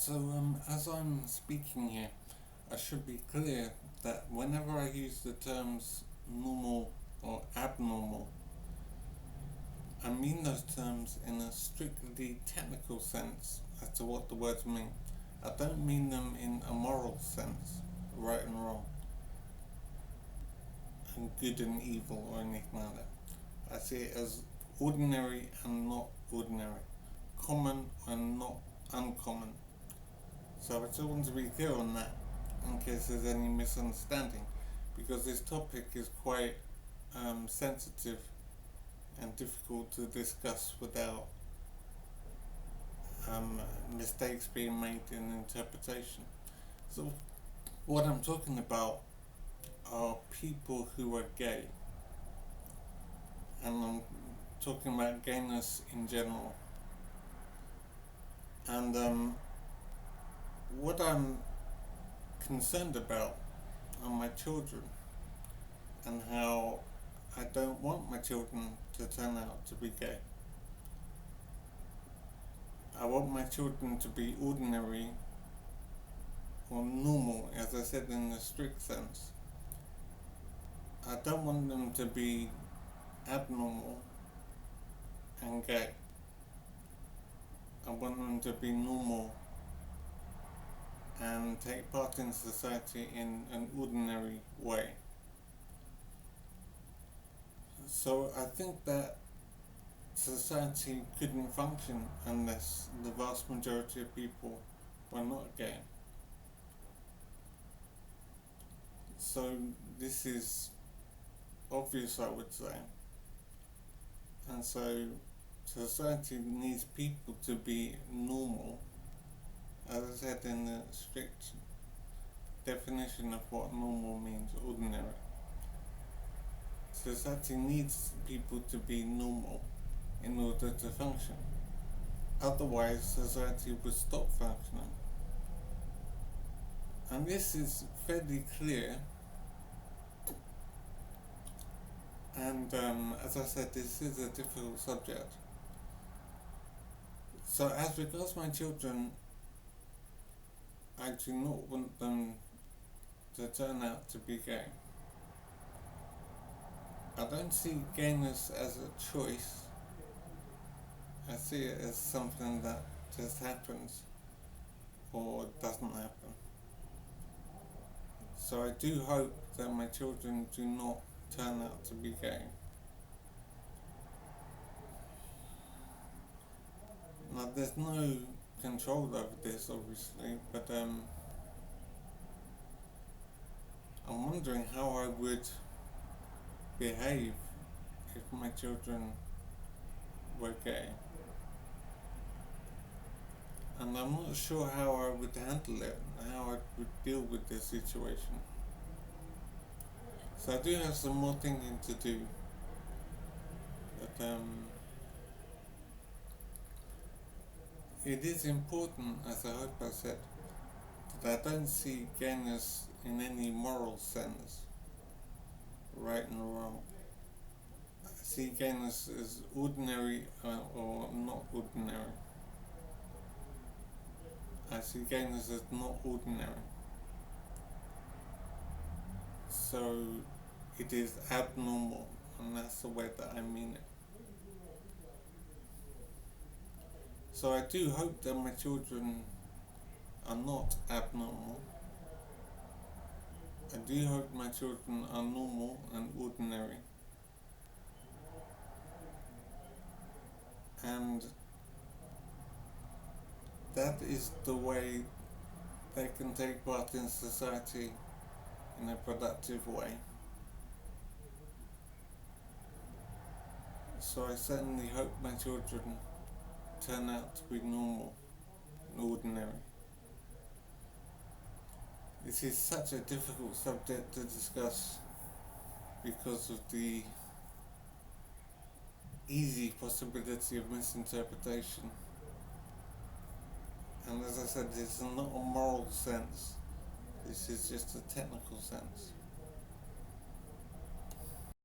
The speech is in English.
As I'm speaking here, I should be clear that whenever I use the terms normal or abnormal, I mean those terms in a strictly technical sense as to what the words mean. I don't mean them in a moral sense, right and wrong, and good and evil or anything like that. I see it as ordinary and not ordinary, common and not uncommon. So I just want to be clear on that in case there's any misunderstanding, because this topic is quite sensitive and difficult to discuss without mistakes being made in interpretation. So what I'm talking about are people who are gay, and I'm talking about gayness in general. And what I'm concerned about are my children, and how I don't want my children to turn out to be gay. I want my children to be ordinary or normal, as I said, in the strict sense. I don't want them to be abnormal and gay. I want them to be normal and take part in society in an ordinary way. So I think that society couldn't function unless the vast majority of people were not gay. So this is obvious, I would say. And so society needs people to be normal, as I said, in the strict definition of what normal means, ordinary. Society needs people to be normal in order to function. Otherwise, society would stop functioning. And this is fairly clear. And as I said, this is a difficult subject. So as regards my children, I do not want them to turn out to be gay. I don't see gayness as a choice. I see it as something that just happens or doesn't happen. So I do hope that my children do not turn out to be gay. Now there's no control over this, obviously, but I'm wondering how I would behave if my children were gay. And I'm not sure how I would handle it, how I would deal with this situation. So I do have some more thinking to do, but it is important, as I hope I said, that I don't see gayness in any moral sense, right and wrong. I see gayness as ordinary or not ordinary. I see gayness as not ordinary. So it is abnormal, and that's the way that I mean it. So I do hope that my children are not abnormal. I do hope my children are normal and ordinary. And that is the way they can take part in society in a productive way. So I certainly hope my children turn out to be normal and ordinary. This is such a difficult subject to discuss because of the easy possibility of misinterpretation. And as I said, this is not a moral sense, this is just a technical sense.